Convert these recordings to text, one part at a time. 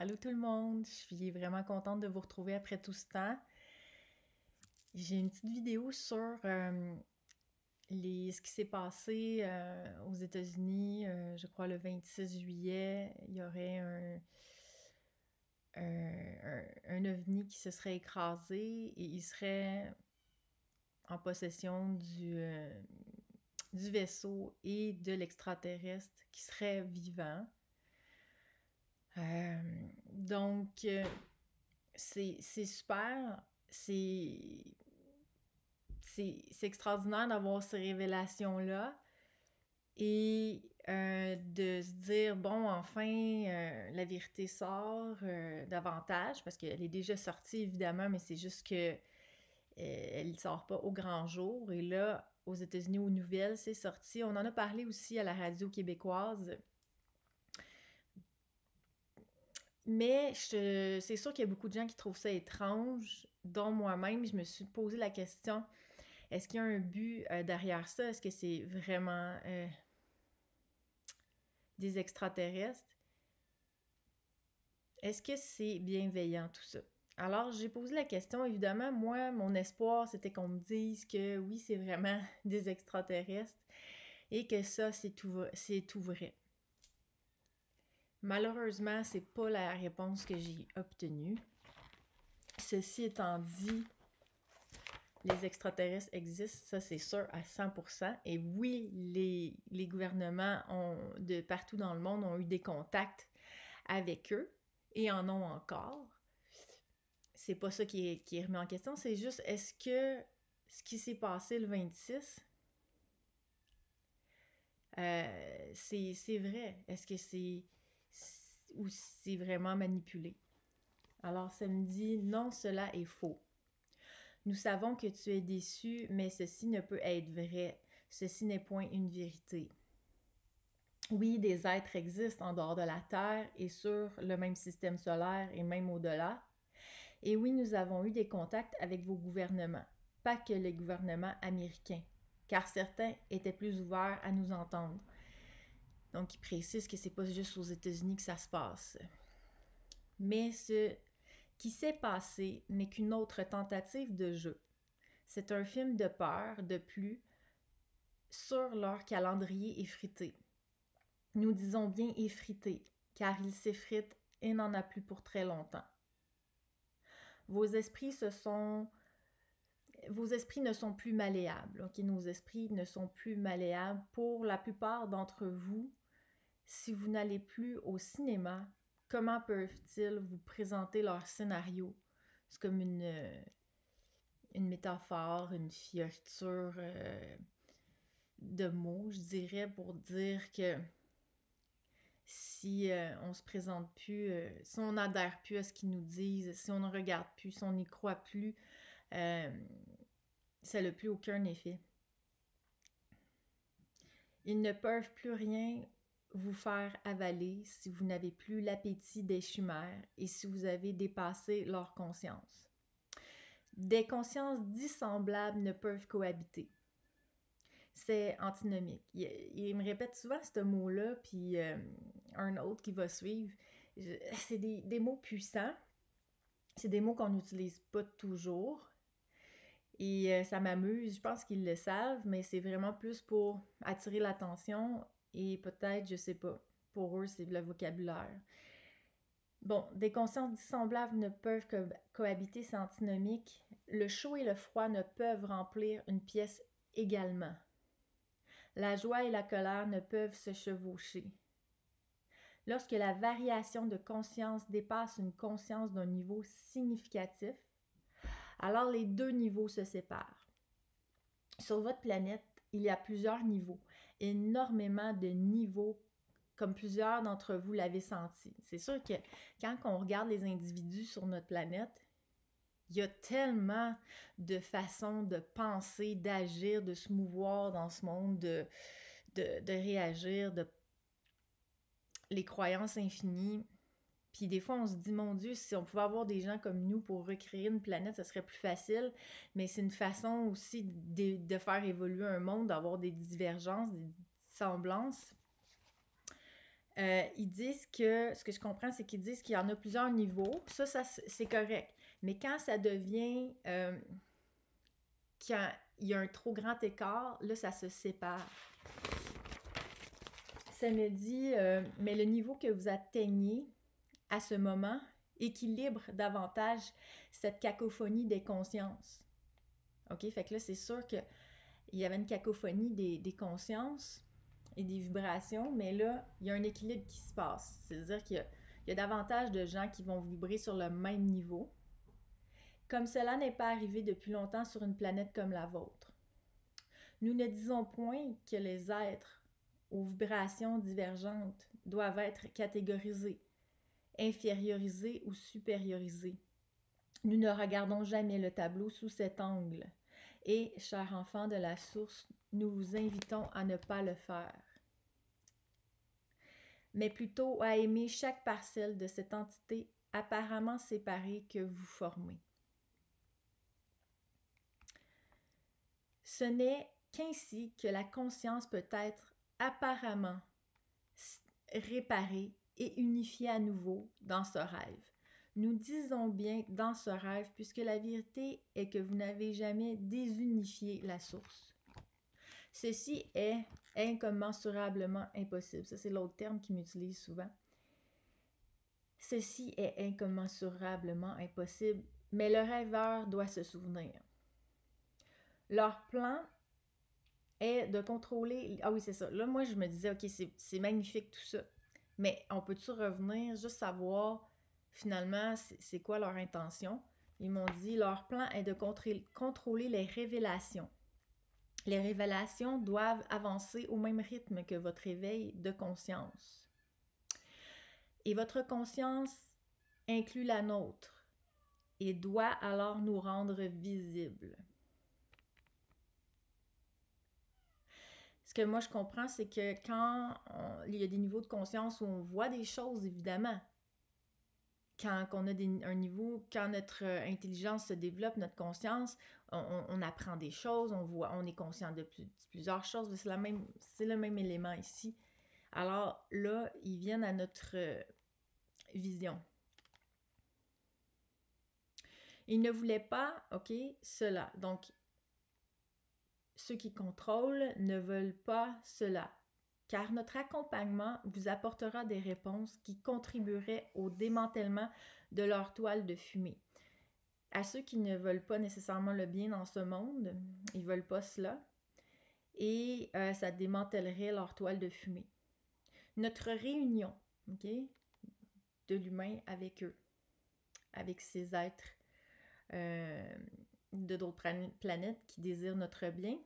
Allô tout le monde, je suis vraiment contente de vous retrouver après tout ce temps. J'ai une petite vidéo sur ce qui s'est passé aux États-Unis, je crois le 26 juillet. Il y aurait un ovni qui se serait écrasé et il serait en possession du vaisseau et de l'extraterrestre qui serait vivant. Euh, donc, c'est super, c'est extraordinaire d'avoir ces révélations-là et de se dire, bon, enfin, la vérité sort davantage, parce qu'elle est déjà sortie, évidemment, mais c'est juste que elle ne sort pas au grand jour. Et là, aux États-Unis, aux nouvelles, c'est sorti. On en a parlé aussi à la radio québécoise. Mais c'est sûr qu'il y a beaucoup de gens qui trouvent ça étrange, dont moi-même, je me suis posé la question, est-ce qu'il y a un but derrière ça? Est-ce que c'est vraiment des extraterrestres? Est-ce que c'est bienveillant tout ça? Alors, j'ai posé la question, évidemment, moi, mon espoir, c'était qu'on me dise que oui, c'est vraiment des extraterrestres et que ça, c'est tout vrai. Malheureusement, c'est pas la réponse que j'ai obtenue. Ceci étant dit, les extraterrestres existent, ça c'est sûr à 100%. Et oui, les gouvernements de partout dans le monde ont eu des contacts avec eux et en ont encore. C'est pas ça qui est remis en question, c'est juste est-ce que ce qui s'est passé le 26, c'est vrai? Est-ce que ou c'est vraiment manipulé? Alors ça me dit non, cela est faux. Nous savons que tu es déçu, mais ceci ne peut être vrai. Ceci n'est point une vérité. Oui, des êtres existent en dehors de la Terre et sur le même système solaire et même au-delà. Et oui, nous avons eu des contacts avec vos gouvernements, pas que les gouvernements américains, car certains étaient plus ouverts à nous entendre. Donc, ils précisent que c'est pas juste aux États-Unis que ça se passe. Mais ce qui s'est passé n'est qu'une autre tentative de jeu. C'est un film de peur de plus sur leur calendrier effrité. Nous disons bien effrité, car il s'effrite et n'en a plus pour très longtemps. Vos esprits ne sont plus malléables. Okay? Nos esprits ne sont plus malléables. Pour la plupart d'entre vous, si vous n'allez plus au cinéma, comment peuvent-ils vous présenter leur scénario? C'est comme une métaphore, une fioriture de mots, je dirais, pour dire que si on se présente plus, si on n'adhère plus à ce qu'ils nous disent, si on ne regarde plus, si on n'y croit plus, ça n'a plus aucun effet. Ils ne peuvent plus rien vous faire avaler si vous n'avez plus l'appétit des chimères et si vous avez dépassé leur conscience. Des consciences dissemblables ne peuvent cohabiter. C'est antinomique. Il me répète souvent ce mot-là, puis un autre qui va suivre. C'est des mots puissants. C'est des mots qu'on n'utilise pas toujours. Et ça m'amuse. Je pense qu'ils le savent, mais c'est vraiment plus pour attirer l'attention et peut-être, je sais pas, pour eux, c'est le vocabulaire. Bon, des consciences dissemblables ne peuvent cohabiter, c'est antinomique. Le chaud et le froid ne peuvent remplir une pièce également. La joie et la colère ne peuvent se chevaucher. Lorsque la variation de conscience dépasse une conscience d'un niveau significatif, alors les deux niveaux se séparent. Sur votre planète, il y a plusieurs niveaux, énormément de niveaux, comme plusieurs d'entre vous l'avez senti. C'est sûr que quand on regarde les individus sur notre planète, il y a tellement de façons de penser, d'agir, de se mouvoir dans ce monde, de réagir, les croyances infinies. Puis des fois, on se dit, mon Dieu, si on pouvait avoir des gens comme nous pour recréer une planète, ça serait plus facile. Mais c'est une façon aussi de faire évoluer un monde, d'avoir des divergences, des dissemblances. Ils disent que, ce que je comprends, c'est qu'ils disent qu'il y en a plusieurs niveaux. Ça c'est correct. Mais quand ça devient qu'il y a un trop grand écart, là, ça se sépare. Ça me dit, mais le niveau que vous atteignez à ce moment équilibre davantage cette cacophonie des consciences. OK? Fait que là, c'est sûr qu'il y avait une cacophonie des consciences et des vibrations, mais là, il y a un équilibre qui se passe. C'est-à-dire qu'il y a davantage de gens qui vont vibrer sur le même niveau. Comme cela n'est pas arrivé depuis longtemps sur une planète comme la vôtre. Nous ne disons point que les êtres aux vibrations divergentes doivent être catégorisés, infériorisés ou supériorisés. Nous ne regardons jamais le tableau sous cet angle. Et, chers enfants de la source, nous vous invitons à ne pas le faire, mais plutôt à aimer chaque parcelle de cette entité apparemment séparée que vous formez. Ce n'est qu'ainsi que la conscience peut être apparemment réparée et unifiée à nouveau dans ce rêve. Nous disons bien dans ce rêve, puisque la vérité est que vous n'avez jamais désunifié la source. Ceci est incommensurablement impossible. Ça, c'est l'autre terme qu'ils m'utilisent souvent. Ceci est incommensurablement impossible, mais le rêveur doit se souvenir. Leur plan est de contrôler... Ah oui, c'est ça. Là, moi, je me disais, OK, c'est magnifique tout ça. Mais on peut-tu revenir, juste savoir, finalement, c'est quoi leur intention? Ils m'ont dit, leur plan est de contrôler les révélations. Les révélations doivent avancer au même rythme que votre éveil de conscience. Et votre conscience inclut la nôtre et doit alors nous rendre visibles. Ce que moi je comprends, c'est que quand il y a des niveaux de conscience où on voit des choses, évidemment, quand on a un niveau, quand notre intelligence se développe, notre conscience, on apprend des choses, on est conscient de plusieurs choses, c'est le même élément ici. Alors là, ils viennent à notre vision. Ils ne voulaient pas, OK, cela. Donc, ceux qui contrôlent ne veulent pas cela, car notre accompagnement vous apportera des réponses qui contribueraient au démantèlement de leur toile de fumée. À ceux qui ne veulent pas nécessairement le bien dans ce monde, ils ne veulent pas cela, et ça démantèlerait leur toile de fumée. Notre réunion, OK, de l'humain avec eux, avec ces êtres de d'autres planètes qui désirent notre bien,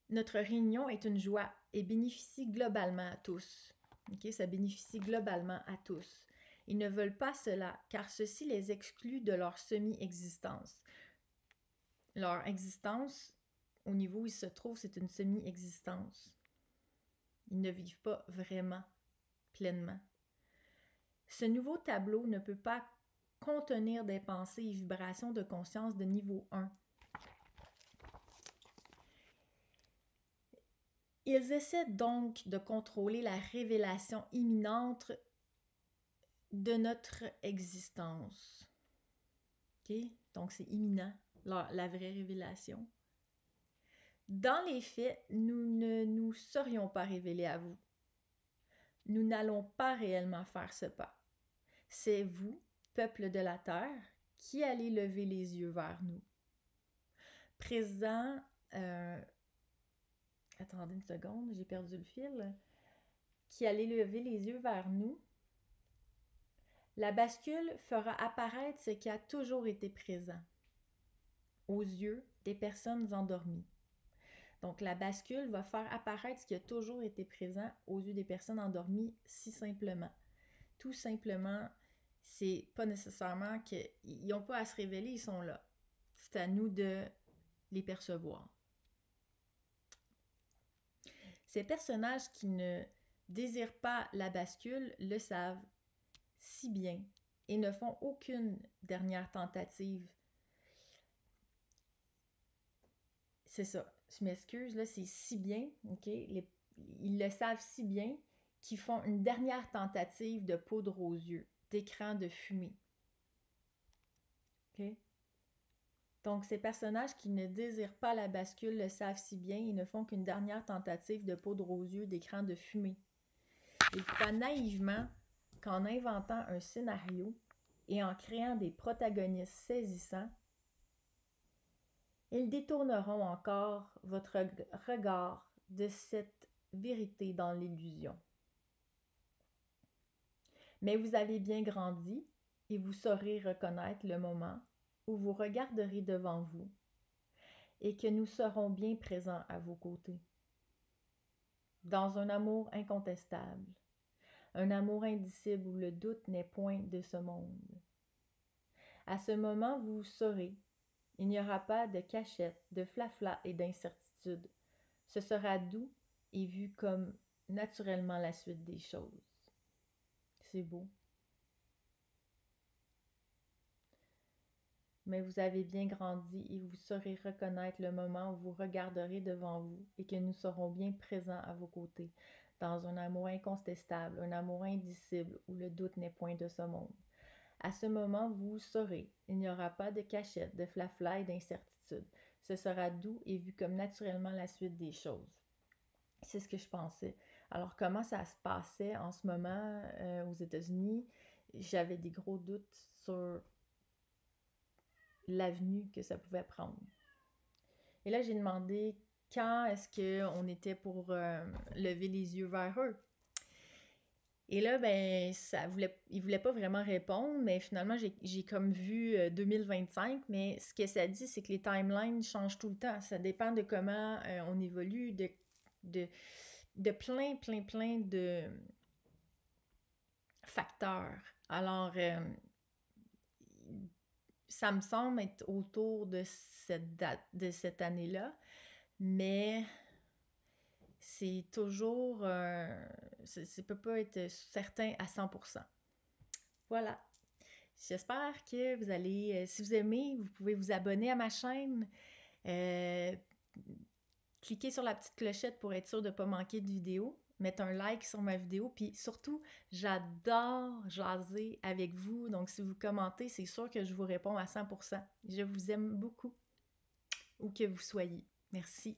notre réunion est une joie et bénéficie globalement à tous. Okay? Ça bénéficie globalement à tous. Ils ne veulent pas cela, car ceci les exclut de leur semi-existence. Leur existence, au niveau où ils se trouvent, c'est une semi-existence. Ils ne vivent pas vraiment, pleinement. Ce nouveau tableau ne peut pas contenir des pensées et vibrations de conscience de niveau 1. Ils essaient donc de contrôler la révélation imminente de notre existence. OK? Donc, c'est imminent, la vraie révélation. Dans les faits, nous ne nous serions pas révélés à vous. Nous n'allons pas réellement faire ce pas. C'est vous, peuple de la terre, qui allez lever les yeux vers nous. Présent... Attendez une seconde, j'ai perdu le fil. Qui allait lever les yeux vers nous. La bascule fera apparaître ce qui a toujours été présent aux yeux des personnes endormies. Donc, la bascule va faire apparaître ce qui a toujours été présent aux yeux des personnes endormies, si simplement. Tout simplement, c'est pas nécessairement qu'ils n'ont pas à se révéler, ils sont là. C'est à nous de les percevoir. Ces personnages qui ne désirent pas la bascule le savent si bien et ne font aucune dernière tentative. C'est ça, je m'excuse, là, c'est si bien, OK? ils le savent si bien qu'ils font une dernière tentative de poudre aux yeux, d'écran de fumée. OK? Donc, ces personnages qui ne désirent pas la bascule le savent si bien, ils ne font qu'une dernière tentative de poudre aux yeux, d'écran de fumée. Ils croient naïvement qu'en inventant un scénario et en créant des protagonistes saisissants, ils détourneront encore votre regard de cette vérité dans l'illusion. Mais vous avez bien grandi et vous saurez reconnaître le moment où vous regarderez devant vous et que nous serons bien présents à vos côtés. Dans un amour incontestable, un amour indicible où le doute n'est point de ce monde. À ce moment, vous saurez, il n'y aura pas de cachette, de flafla et d'incertitude. Ce sera doux et vu comme naturellement la suite des choses. C'est beau. Mais vous avez bien grandi et vous saurez reconnaître le moment où vous regarderez devant vous et que nous serons bien présents à vos côtés, dans un amour incontestable, un amour indicible où le doute n'est point de ce monde. À ce moment, vous saurez, il n'y aura pas de cachette, de flafla et d'incertitude. Ce sera doux et vu comme naturellement la suite des choses. C'est ce que je pensais. Alors, comment ça se passait en ce moment aux États-Unis? J'avais des gros doutes sur l'avenue que ça pouvait prendre. Et là, j'ai demandé quand est-ce qu'on était pour lever les yeux vers eux. Et là, ben, il voulait pas vraiment répondre, mais finalement, j'ai comme vu 2025, mais ce que ça dit, c'est que les timelines changent tout le temps. Ça dépend de comment on évolue, de plein de facteurs. Alors, ça me semble être autour de cette date, de cette année-là, mais c'est toujours... ça ne peut pas être certain à 100%. Voilà. J'espère que vous allez... si vous aimez, vous pouvez vous abonner à ma chaîne. Cliquez sur la petite clochette pour être sûr de ne pas manquer de vidéo. Mettre un like sur ma vidéo. Puis surtout, j'adore jaser avec vous. Donc, si vous commentez, c'est sûr que je vous réponds à 100%. Je vous aime beaucoup, où que vous soyez. Merci.